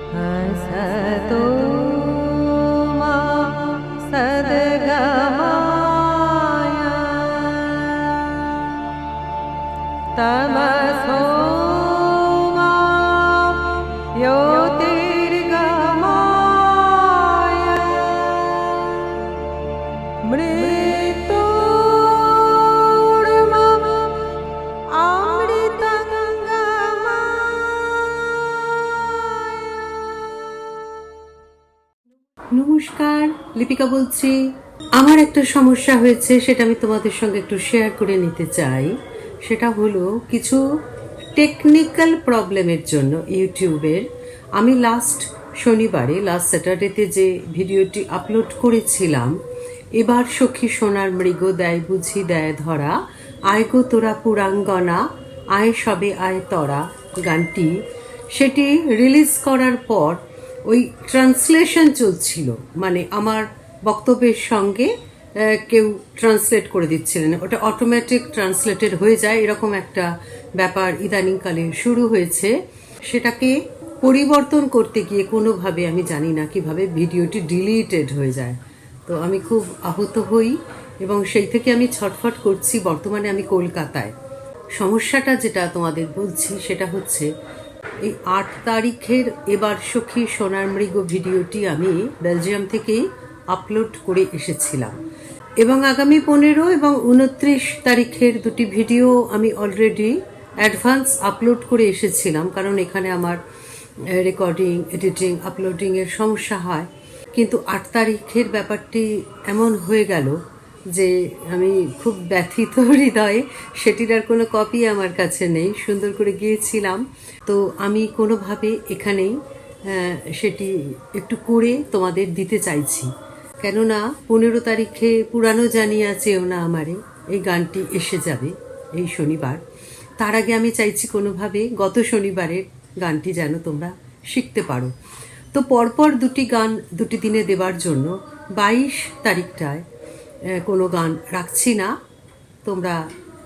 असतो मा सद्गमय तमसो मा ज्योतिर्गमय मृत्योर्मा নমস্কার, লিপিকা বলছি। আমার একটা সমস্যা হয়েছে, সেটা আমি তোমাদের সঙ্গে একটু শেয়ার করে নিতে চাই। সেটা হলো কিছু টেকনিক্যাল প্রবলেমের জন্য ইউটিউবের আমি লাস্ট স্যাটারডেতে যে ভিডিওটি আপলোড করেছিলাম, এবার সখী সোনার মৃগ দেয় বুঝি দেয় ধরা, আয় গো তোরা পুরাঙ্গনা, আয় সবে আয় তরা গানটি, সেটি রিলিজ করার পর ওই ট্রান্সলেশন চলছিল, মানে আমার বক্তব্যের সঙ্গে কেউ ট্রান্সলেট করে দিচ্ছিলেন, ওটা অটোমেটিক ট্রান্সলেটেড হয়ে যায়, এরকম একটা ব্যাপার ইদানিংকালে শুরু হয়েছে। সেটাকে পরিবর্তন করতে গিয়ে কোনোভাবে আমি জানি না কিভাবে ভিডিওটি ডিলিটেড হয়ে যায়। তো আমি খুব আহত হই এবং সেই থেকে আমি ছটফট করছি। বর্তমানে আমি কলকাতায়। সমস্যাটা যেটা তোমাদের বলছি সেটা হচ্ছে, এই 8 তারিখের এবার সখী সোনার মৃগ ভিডিওটি আমি বেলজিয়াম থেকেই আপলোড করে এসেছিলাম এবং আগামী 15 এবং 29 তারিখের দুটি ভিডিও আমি অলরেডি অ্যাডভান্স আপলোড করে এসেছিলাম, কারণ এখানে আমার রেকর্ডিং, এডিটিং, আপলোডিংয়ের সমস্যা হয়। কিন্তু 8 তারিখের ব্যাপারটি এমন হয়ে গেল যে আমি খুব ব্যথিত হৃদয়ে, সেটির আর কোনো কপি আমার কাছে নেই। সুন্দর করে গিয়েছিলাম, তো আমি কোনোভাবে এখানেই সেটি একটু করে তোমাদের দিতে চাইছি। কেননা 15 তারিখে পুরানো জানিয়া চেয়েও না আমারে, এই গানটি এসে যাবে এই শনিবার। তার আগে আমি চাইছি কোনোভাবে গত শনিবারের গানটি যেন তোমরা শিখতে পারো। তো পরপর দুটি গান দুটি দিনে দেবার জন্য 22 তারিখটায় কোনো গান রাখছি না। তোমরা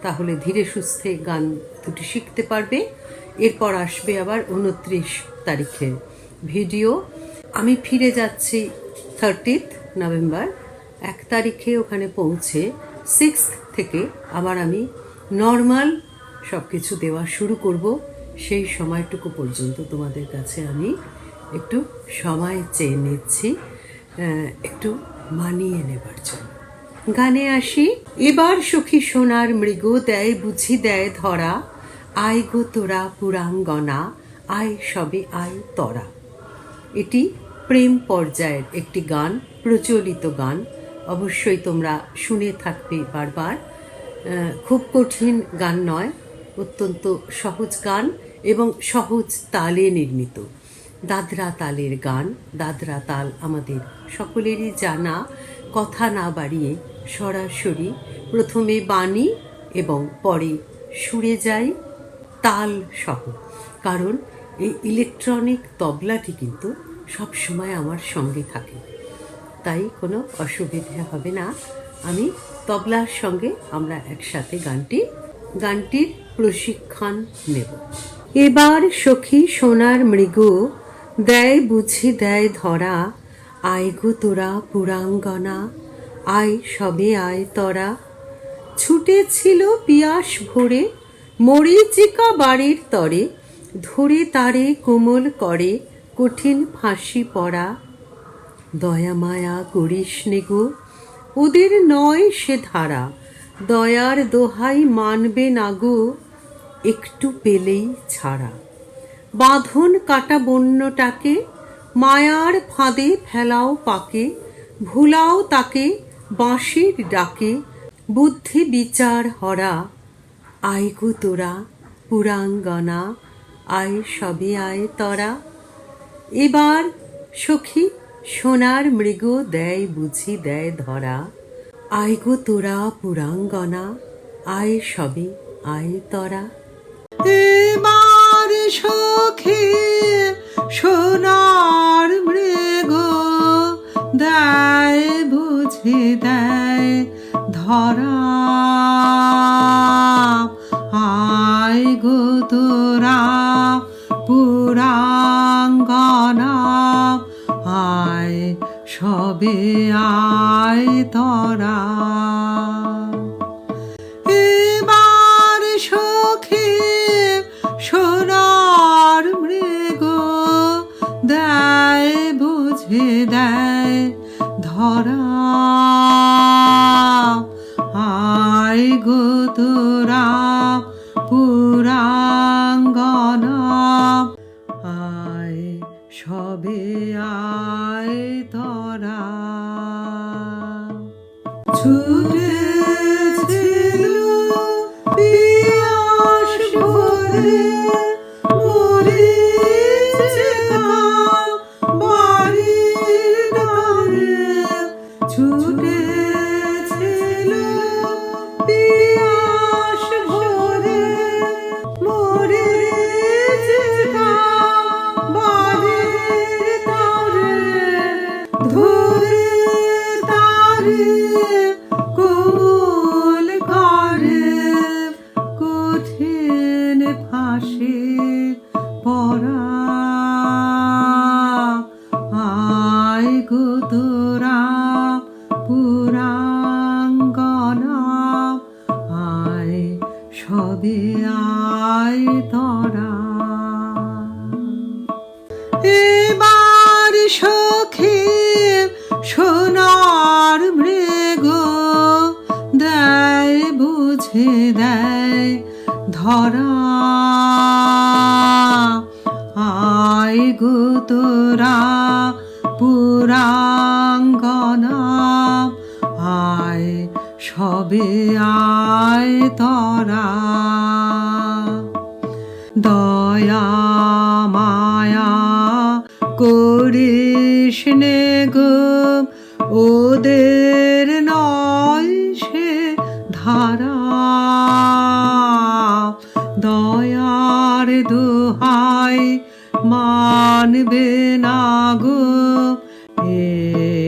তাহলে ধীরে সুস্থে গান দুটি শিখতে পারবে। এরপর আসবে আবার 29 তারিখের ভিডিও। আমি ফিরে যাচ্ছি 30 নভেম্বর। 1 তারিখে ওখানে পৌঁছে 6 থেকে আবার আমি নর্মাল সব কিছু দেওয়া শুরু করব। সেই সময়টুকু পর্যন্ত তোমাদের কাছে আমি একটু সময় চেয়ে নিচ্ছি, একটু মানিয়ে নেবার জন্য। গানে আসি। এবার সখী সোনার মৃগ দেয় বুঝি দেয় ধরা, আয় গো তোরা পুরাঙ্গনা, আয় সবে আয় তরা। এটি প্রেম পর্যায়ের একটি গান, প্রচলিত গান। অবশ্যই তোমরা শুনে থাকবে বারবার। খুব কঠিন গান নয়, অত্যন্ত সহজ গান এবং সহজ তালে নির্মিত। দাদরা তালের গান। দাদরা তাল আমাদের সকলেরই জানা। কথা না বাড়িয়ে সরাসরি প্রথমে বাণী এবং পরে সুরে যাই তাল সহ, কারণ এই ইলেকট্রনিক তবলাটি কিন্তু সবসময় আমার সঙ্গে থাকে, তাই কোনো অসুবিধে হবে না। আমি তবলার সঙ্গে আমরা একসাথে গানটির প্রশিক্ষণ নেব। এবার সখী সোনার মৃগ দেয় বুঝি দেয় ধরা, আয় গো তোরা পুরাঙ্গনা, আয় সবে আয় তরা। ছুটেছিল পিয়াস ভরে মরীচিকা বাড়ির তরে, ধরে তারে কোমল করে কঠিন ফাঁসি পড়া। দয়া মায়া করিস নে গো, ওদের নয় সে ধারা, দয়ার দোহাই মানবে না গো, একটু পেলেই ছাড়া। বাঁধন কাটা বন্যটাকে মায়ার ফাঁদে ফেলাও পাকে, ভুলাও তাকে বাঁশির ডাকে, বুদ্ধি বিচার হরা। আয় গো তোরা পুরাঙ্গনা, আয় সবে আয় তরা। এবার সখী সোনার মৃগ দেয় বুঝি দেয় ধরা, আয় গো তোরা পুরাঙ্গনা, আয় সবে আয় তরা। এবার সখী সোনার মৃগ দেয় বুঝি দেয় ধরা, আয় গো তোরা পুরাঙ্গনা, সবে আয় তরা। এবার সখী সোনার মৃগ দেয় বুঝে দেয় ধরা। আয় গো তোরা পুরাঙ্গনা, আয় সবে আয় তরা। ছুটেছিল পিয়াস ভরে মরিচিকা বাড়ির দ্বারে। ছুটেছিল পিয়াস ভরে মরিচিকা বাড়ির দ্বারে। ধরে তারে কোমল করে কঠিন ফাঁসি পরা। আয় গো তোরা পুরাঙ্গনা, আয় সবে আয় তরা। এবার সখী সোনার মৃগ দেয় বুঝে দেয় ধরা। আয় গো তোরা পুরাঙ্গনা, আয় সবে আয় তরা। দয়া মায়া করিস নে গো, ওদের নয় সে ধারা। দয়ার দোহাই মানবে না গো,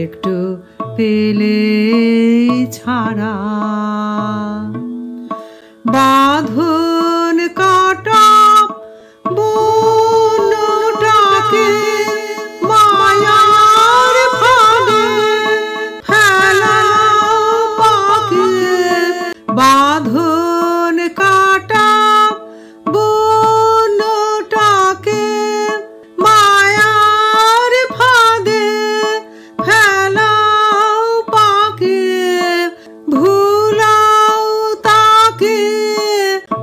একটু পেলে ছাড়া। বাঁধন কাটা বনটাকে মায়ার ফাঁদে ফেলাও পাকে। বাঁধন কাটা বনটাকে মায়ার ফাঁদে ফেলাও পাকে। ভুলাও তাকে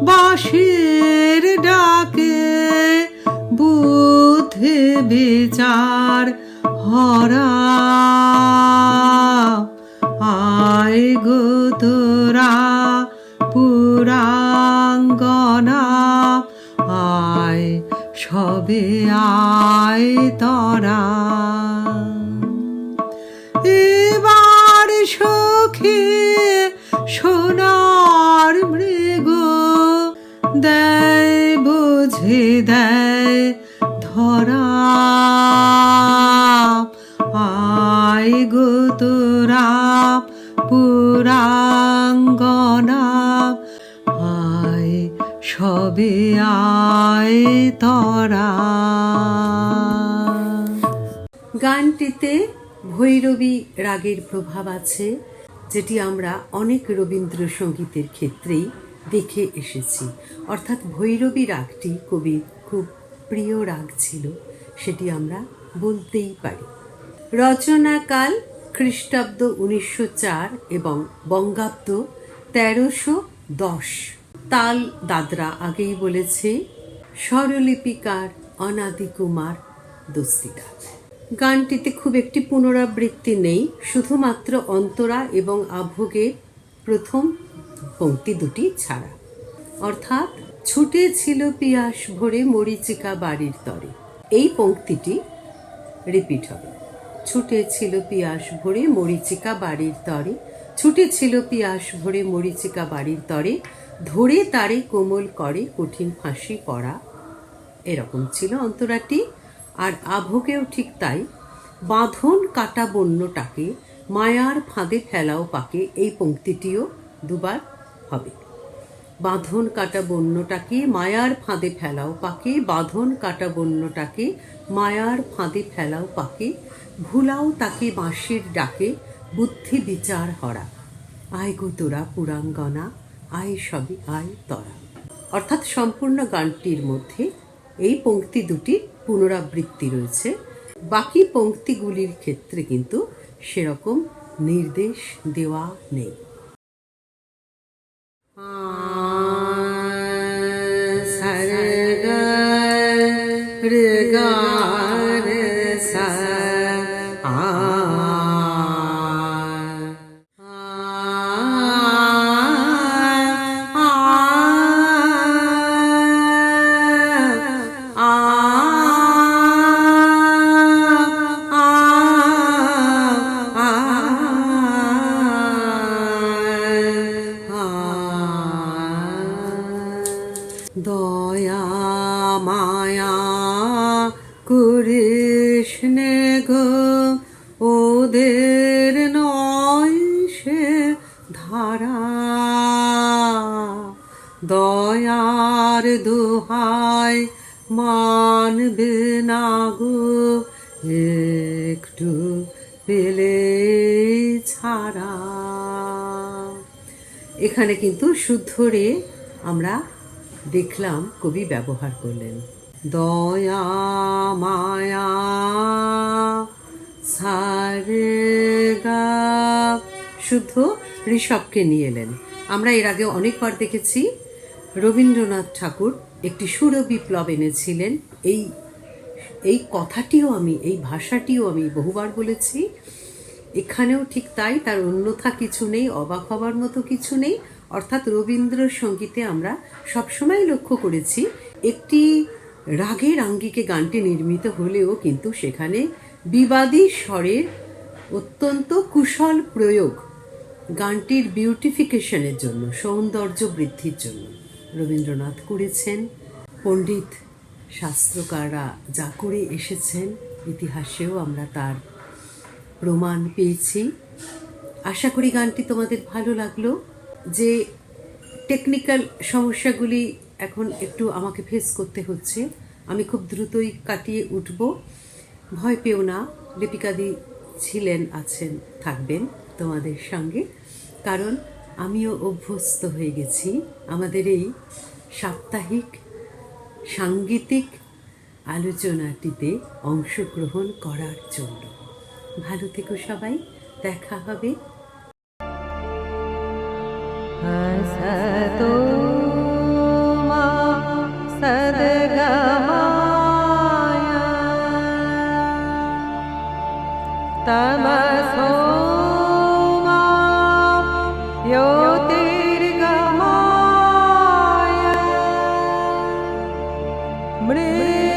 বাঁশির ডাকে, বুদ্ধি বিচার হরা। আয় গো তোরা পুরাঙ্গনা, আয় সবে আয় তরা। এবার সখী সোনার মৃগ দেয় বুঝে দেয় ধরা। আয় গো তোরা পুরাঙ্গনা, আয় সবে আয় তরা। গানটিতে ভৈরবী রাগের প্রভাব আছে, যেটি আমরা অনেক রবীন্দ্রসঙ্গীতের ক্ষেত্রেই দেখে এসেছি। অর্থাৎ ভৈরবী রাগটি কবির খুব প্রিয় রাগ ছিল, সেটি আমরা বলতেই পারি। রচনাকাল খ্রিস্টাব্দ 1904 এবং বঙ্গাব্দ 1310। তাল দাদরা আগেই বলেছে, স্বরলিপিকার অনাদি কুমার দস্তিদার। গানটিতে খুব একটি পুনরাবৃত্তি নেই, শুধুমাত্র অন্তরা এবং আভোগের প্রথম পংক্তি দুটি ছাড়া। অর্থাৎ ছুটেছিল পিয়াস ভরে মরিচিকা বাড়ির তরে, এই পংক্তিটি রিপিট হবে। ছুটেছিল পিয়াস ভরে মরিচিকা বাড়ির তরে, ছুটেছিল পিয়াস ভরে মরিচিকা বাড়ির তরে, ধরে তারে কোমল করে কঠিন ফাঁসি পড়া। এরকম ছিল অন্তরাটি। আর আভোগেও ঠিক তাই, বাঁধন কাটা বন্যটাকে মায়ার ফাঁদে ফেলাও পাকে, এই পংক্তিটিও দুবার হবে। বাঁধন কাটা বন্যটাকে মায়ার ফাঁদে ফেলাও পাকে, বাঁধন কাটা বন্যটাকে মায়ার ফাঁদে ফেলাও পাকে, ভুলাও তাকে বাঁশির ডাকে, বুদ্ধি বিচার হরা। আয় গো তোরা পুরাঙ্গনা, আয় সবই আয় তরা। অর্থাৎ সম্পূর্ণ গানটির মধ্যে এই পংক্তি দুটির পুনরাবৃত্তি রয়েছে, বাকি পংক্তিগুলির ক্ষেত্রে কিন্তু সেরকম নির্দেশ দেওয়া নেই। দয়া মায়া করিস নে গো, ওদের নয় সে ধারা। দয়ার দোহাই মানবে না গো, একটু পেলে ছাড়া। এখানে কিন্তু শুদ্ধ রে আমরা দেখলাম কবি ব্যবহার করলেন। দয়া মায়া সারে গা, শুদ্ধ ঋষভকে নিয়ে এলেন। আমরা এর আগে অনেকবার দেখেছি রবীন্দ্রনাথ ঠাকুর একটি সুর বিপ্লব এনেছিলেন। এই কথাটিও আমি, এই ভাষাটিও আমি বহুবার বলেছি। এখানেও ঠিক তাই, তার অন্যথা কিছু নেই, অবাক হবার মতো কিছু নেই। অর্থাৎ রবীন্দ্রসঙ্গীতে আমরা সবসময় লক্ষ্য করেছি একটি রাগের আঙ্গিকে গানটি নির্মিত হলেও কিন্তু সেখানে বিবাদী স্বরের অত্যন্ত কুশল প্রয়োগ গানটির বিউটিফিকেশনের জন্য, সৌন্দর্য বৃদ্ধির জন্য রবীন্দ্রনাথ করেছেন। পণ্ডিত শাস্ত্রকাররা যা করে এসেছেন, ইতিহাসেও আমরা তার প্রমাণ পেয়েছি। আশা করি গানটি তোমাদের ভালো লাগলো। যে টেকনিক্যাল সমস্যাগুলি এখন একটু আমাকে ফেস করতে হচ্ছে, আমি খুব দ্রুতই কাটিয়ে উঠব। ভয় পেও না, লিপিকাদি আছেন, থাকবেন তোমাদের সঙ্গে, কারণ আমিও অভ্যস্ত হয়ে গেছি আমাদের এই সাপ্তাহিক সাংগীতিক আলোচনাটিতে অংশগ্রহণ করার জন্য। ভালো থেকো সবাই, দেখা হবে। असतो मा सद्गमय, तमसो मा ज्योतिर्गमय, मृत्योर्मा